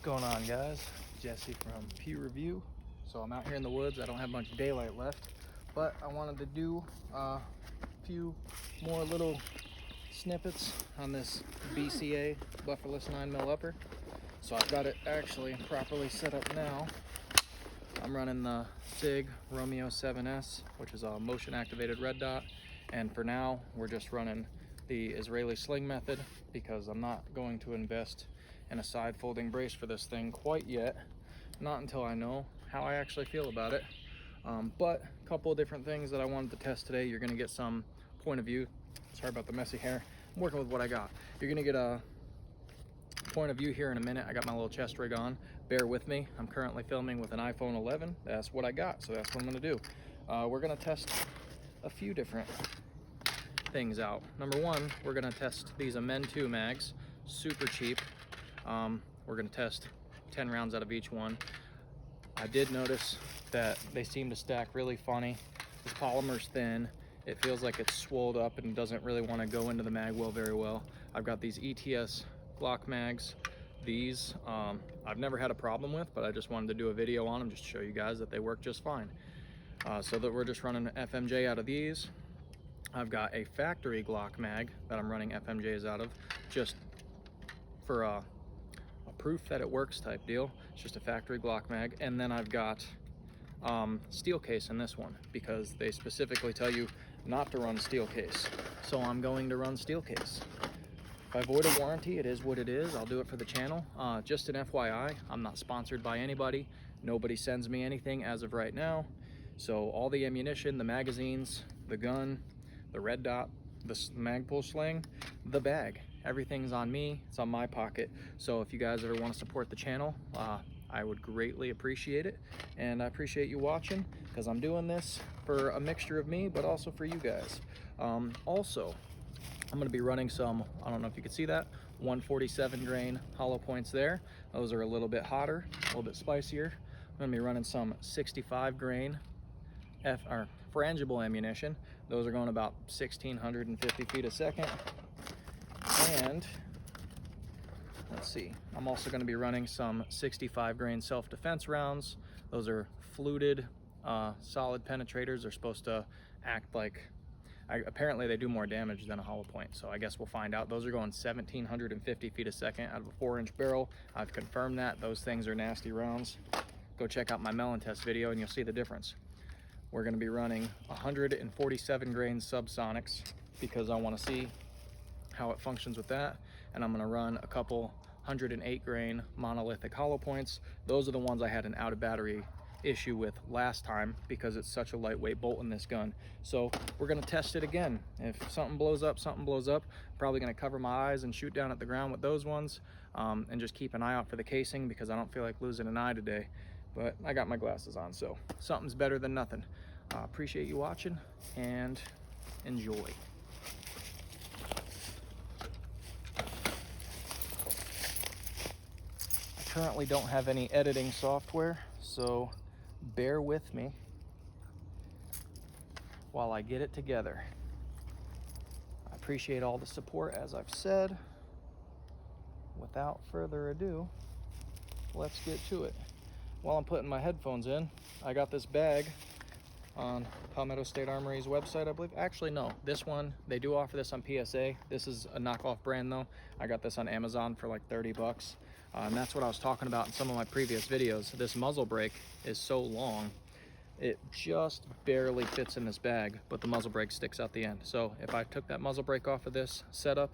What's going on, guys? Jesse from Pew Review. So I'm out here in the woods. I don't have much daylight left, but I wanted to do a few more little snippets on this BCA bufferless 9mm upper. So I've got it actually properly set up now. I'm running the SIG Romeo 7S, which is a motion activated red dot, and for now we're just running the Israeli sling method because I'm not going to invest in a side folding brace for this thing quite yet, not until I know how I actually feel about it. But a couple of different things that I wanted to test today. You're going to get some point of view. Sorry about the messy hair. I'm working with what I got. You're going to get a point of view here in a minute. I got my little chest rig on. Bear with me. I'm currently filming with an iPhone 11. That's what I got, so that's what I'm going to do. We're going to test a few different things out. Number one, we're going to test these Amen 2 mags. Super cheap. We're going to test 10 rounds out of each one. I did notice that they seem to stack really funny. This polymer's thin. It feels like it's swolled up and doesn't really want to go into the mag well very well. I've got these ETS Glock mags. These I've never had a problem with, but I just wanted to do a video on them just to show you guys that they work just fine. So that we're just running FMJ out of these. I've got a factory Glock mag that I'm running FMJs out of, just for a proof that it works type deal. It's just a factory Glock mag. And then I've got steel case in this one because they specifically tell you not to run steel case. So I'm going to run steel case. If I void a warranty, it is what it is. I'll do it for the channel. Just an FYI, I'm not sponsored by anybody. Nobody sends me anything as of right now. So all the ammunition, the magazines, the gun, the red dot, the mag pull sling, the bag, everything's on me. It's on my pocket. So if you guys ever want to support the channel, I would greatly appreciate it. And I appreciate you watching because I'm doing this for a mixture of me, but also for you guys. Also, I'm going to be running some, I don't know if you can see that, 147 grain hollow points there. Those are a little bit hotter, a little bit spicier. I'm going to be running some 65 grain frangible ammunition. Those are going about 1,650 feet a second. And let's see, I'm also going to be running some 65 grain self-defense rounds. Those are fluted, solid penetrators. They're supposed to act like, apparently they do more damage than a hollow point, so I guess we'll find out. Those are going 1,750 feet a second out of a 4-inch barrel. I've confirmed that. Those things are nasty rounds. Go check out my melon test video and you'll see the difference. We're going to be running 147 grain subsonics because I want to see how it functions with that. And I'm going to run a couple 108 grain monolithic hollow points. Those are the ones I had an out of battery issue with last time because it's such a lightweight bolt in this gun. So we're going to test it again. If something blows up, something blows up. I'm probably going to cover my eyes and shoot down at the ground with those ones, and just keep an eye out for the casing because I don't feel like losing an eye today. But I got my glasses on, so something's better than nothing. Appreciate you watching and enjoy. I currently don't have any editing software, so bear with me while I get it together. I appreciate all the support, as I've said. Without further ado, let's get to it. While I'm putting my headphones in, I got this bag on Palmetto State Armory's website, I believe. Actually, no, this one, they do offer this on PSA. This is a knockoff brand though. I got this on Amazon for like 30 bucks. And that's what I was talking about in some of my previous videos. This muzzle brake is so long, it just barely fits in this bag, but the muzzle brake sticks out the end. So if I took that muzzle brake off of this setup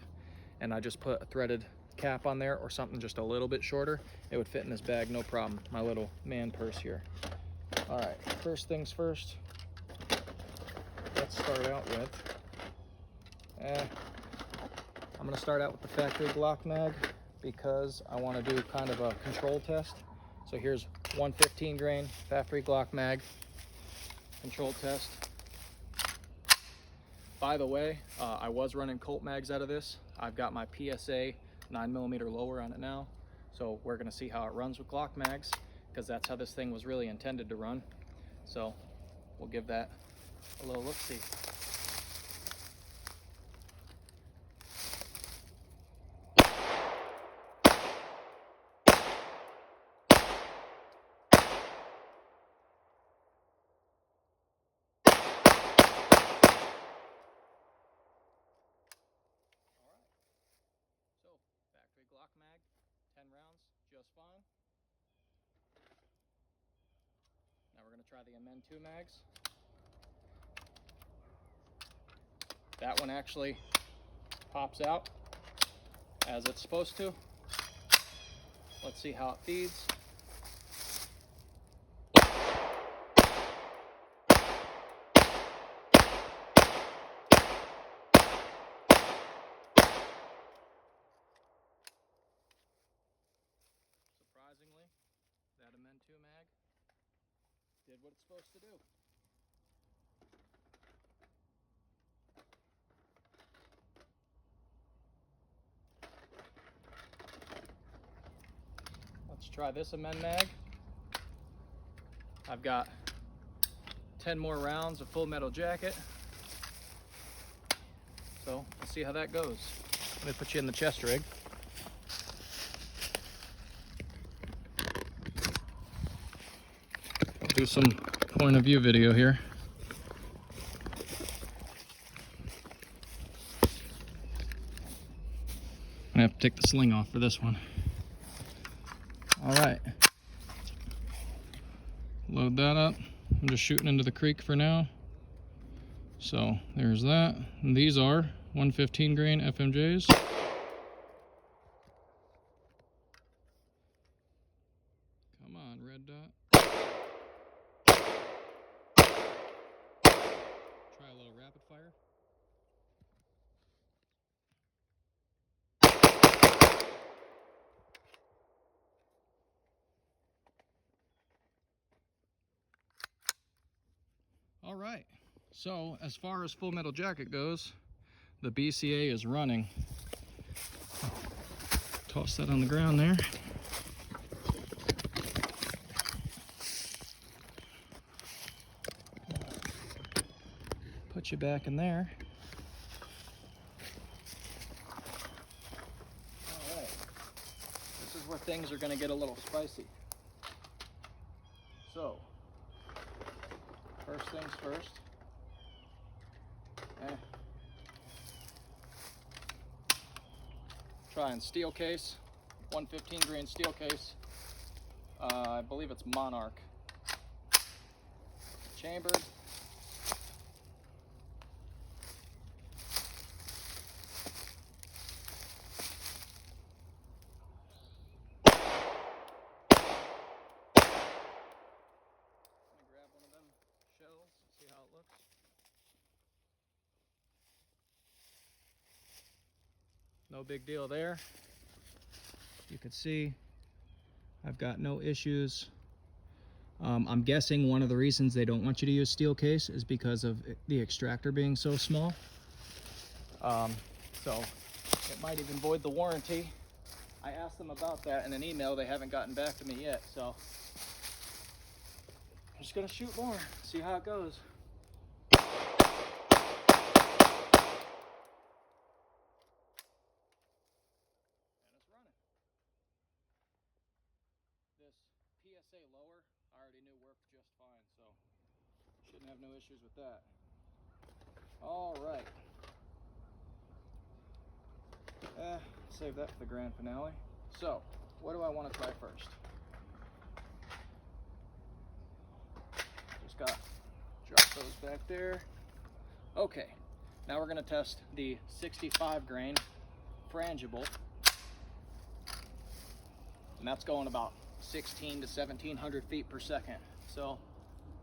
and I just put a threaded cap on there or something just a little bit shorter, it would fit in this bag no problem. My little man purse here. All right, first things first, let's start out with I'm going to start out with the factory Glock mag because I want to do kind of a control test. So here's 115 grain factory Glock mag control test. By the way, I was running Colt mags out of this. I've got my PSA 9mm lower on it now, so we're going to see how it runs with Glock mags because that's how this thing was really intended to run. So we'll give that a little look-see. 10 rounds, just fine. Now we're going to try the Amend 2 mags. That one actually pops out as it's supposed to. Let's see how it feeds. Surprisingly, that Amend 2 mag did what it's supposed to do. Let's try this Amend mag. I've got 10 more rounds of Full Metal Jacket. So let's see how that goes. Let me put you in the chest rig. I'll do some point of view video here. I have to take the sling off for this one. All right. Load that up. I'm just shooting into the creek for now. So there's that. And these are 115 grain FMJs. Come on, red dot. Try a little rapid fire. All right, so as far as Full Metal Jacket goes, the BCA is running. Toss that on the ground there. Put you back in there. All right, this is where things are gonna get a little spicy. So, first things first. Try and steel case, 115 grain steel case. I believe it's Monarch. Chambered. Grab one of them shells, see how it looks. No big deal there. You can see I've got no issues. I'm guessing one of the reasons they don't want you to use steel case is because of the extractor being so small. So it might even void the warranty. I asked them about that in an email. They haven't gotten back to me yet, so I'm just gonna shoot more, see how it goes. And it's running. This PSA lower, I already knew worked just fine, so shouldn't have no issues with that. All right. Save that for the grand finale. So, what do I want to try first? Just got drop those back there. Okay, now we're going to test the 65 grain frangible, and that's going about 16 to 1700 feet per second. So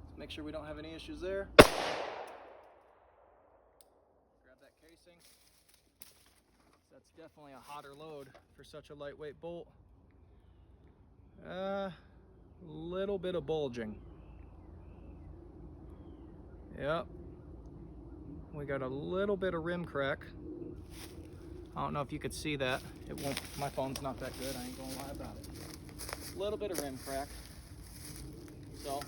let's make sure we don't have any issues there. Grab that casing. That's definitely a hotter load for such a lightweight bolt. Little bit of bulging. Yep. We got a little bit of rim crack. I don't know if you could see that. It won't, my phone's not that good, I ain't gonna lie about it. A little bit of rim crack. So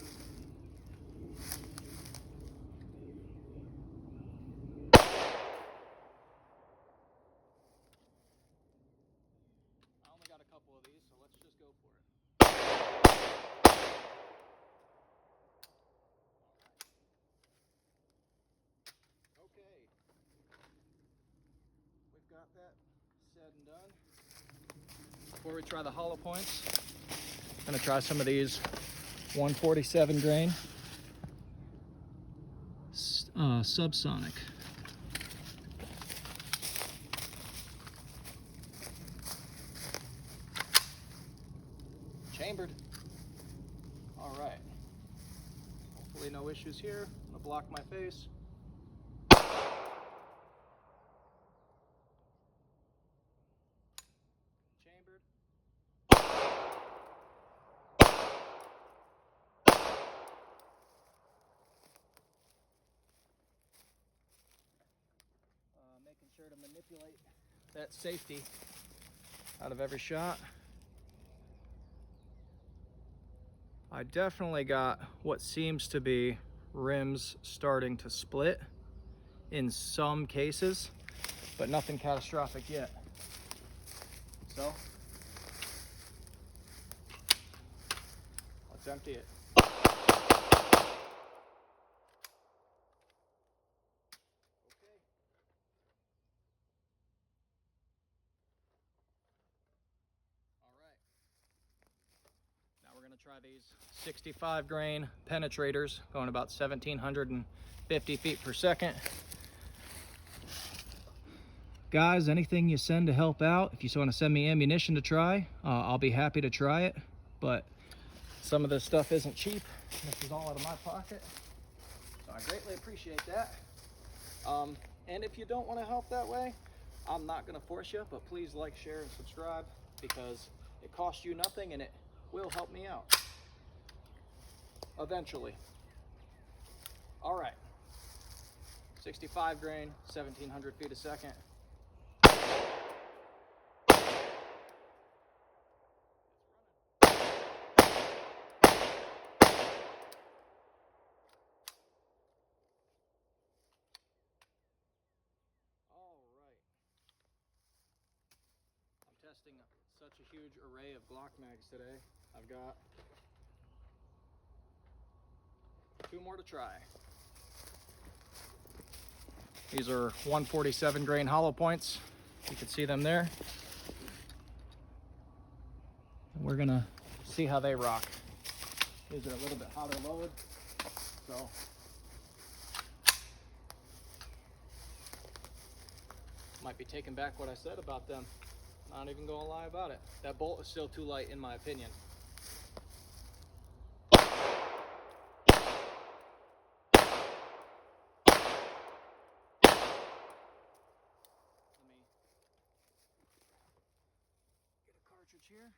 I only got a couple of these, so let's just go for it. Okay, we've got that said and done. before we try the hollow points, I'm gonna try some of these 147 grain subsonic. Chambered. All right. Hopefully no issues here. I'm gonna block my face. Chambered. Making sure to manipulate that safety out of every shot. I definitely got what seems to be rims starting to split in some cases, but nothing catastrophic yet. So let's empty it. We're going to try these 65 grain penetrators going about 1,750 feet per second. Guys, anything you send to help out, if you just want to send me ammunition to try, I'll be happy to try it. But some of this stuff isn't cheap. This is all out of my pocket, so I greatly appreciate that. And if you don't want to help that way, I'm not going to force you, but please like, share, and subscribe, because it costs you nothing and it will help me out eventually. All right, 65 grain, 1,700 feet a second. All right, I'm testing such a huge array of Glock mags today. I've got 2 more to try. These are 147 grain hollow points. You can see them there. And we're gonna see how they rock. These are a little bit hotter load, so might be taking back what I said about them. Not even gonna lie about it. That bolt is still too light in my opinion. Here.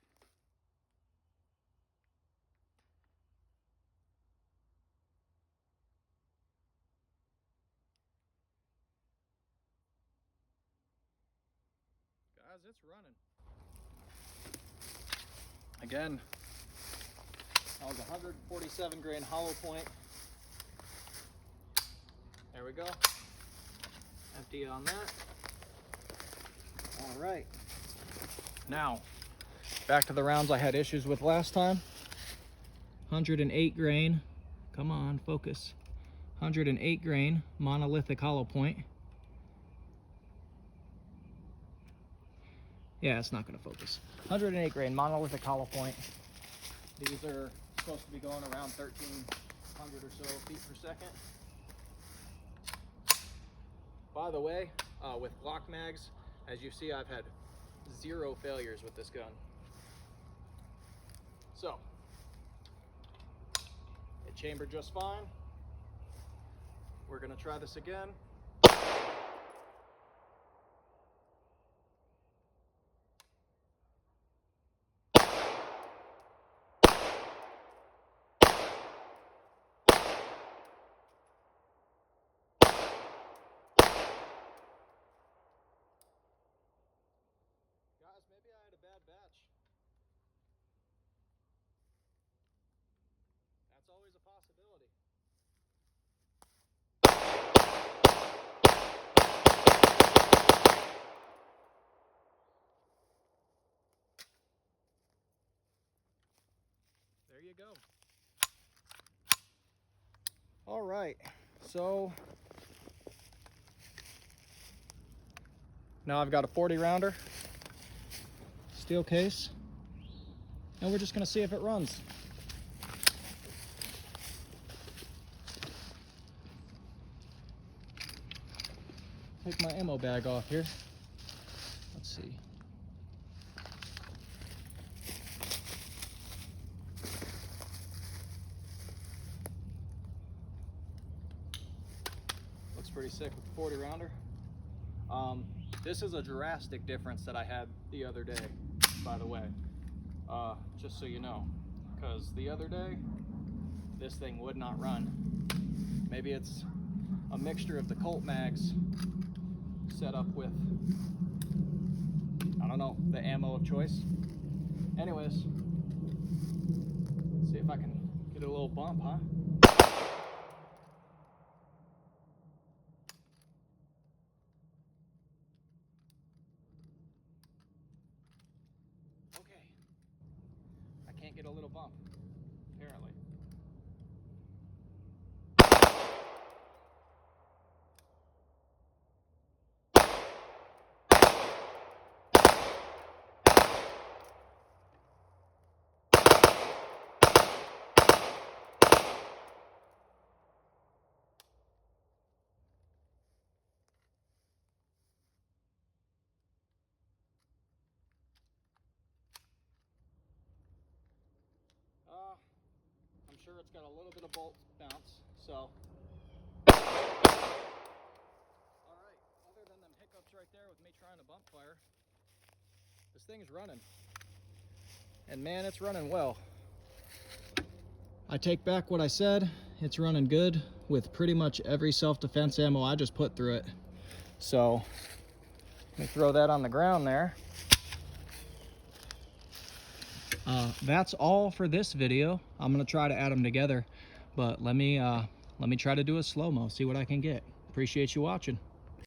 Guys, it's running. Again, that was 147 grain hollow point. There we go. Empty on that. All right. Now, back to the rounds I had issues with last time. 108 grain, come on, focus. 108 grain monolithic hollow point. Yeah, it's not gonna focus. 108 grain monolithic hollow point. These are supposed to be going around 1,300 or so feet per second. By the way, with Glock mags, as you see, I've had 0 failures with this gun. So, it chambered just fine. We're gonna try this again. Guys, maybe I had a bad batch. That's always a possibility. There you go. All right, so now I've got a 40 rounder steel case, and we're just gonna see if it runs. Take my ammo bag off here. Let's see. Looks pretty sick with the 40 rounder. This is a drastic difference that I had the other day, by the way, just so you know, because the other day this thing would not run. Maybe it's a mixture of the Colt mags set up with, I don't know, the ammo of choice. Anyways, see if I can get a little bump, huh? Okay, I can't get a little bump, apparently. I'm sure it's got a little bit of bolt bounce, so. All right, other than them hiccups right there with me trying to bump fire, this thing's running. And man, it's running well. I take back what I said. It's running good with pretty much every self-defense ammo I just put through it. So, let me throw that on the ground there. That's all for this video. I'm gonna try to add them together, but let me try to do a slow-mo, see what I can get. Appreciate you watching.